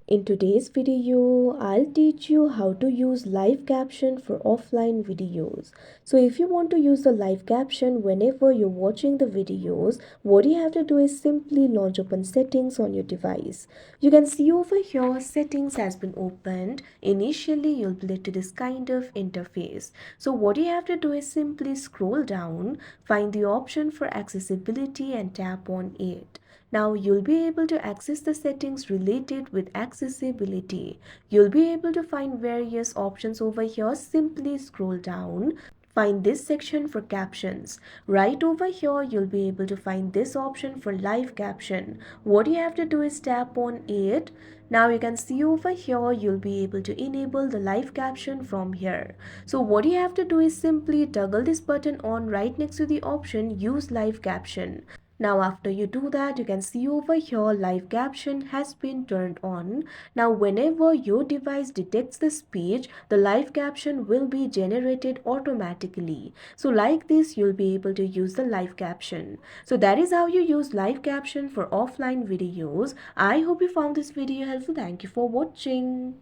In today's video, I'll teach you how to use live caption for offline videos. So if you want to use the live caption whenever you're watching the videos, what you have to do is simply launch open settings on your device. You can see over here settings has been opened. Initially, you'll be led to this kind of interface. So what you have to do is simply scroll down, find the option for accessibility and tap on it. Now you'll be able to access the settings related with accessibility. You'll be able to find various options over here. Simply scroll down. Find this section for captions. Right over here, you'll be able to find this option for live caption. What you have to do is tap on it. Now you can see over here, you'll be able to enable the live caption from here. So what you have to do is simply toggle this button on right next to the option use live caption. Now after you do that, you can see over here live caption has been turned on. Now whenever your device detects the speech, the live caption will be generated automatically. So like this, you'll be able to use the live caption. So that is how you use live caption for offline videos. I hope you found this video helpful. Thank you for watching.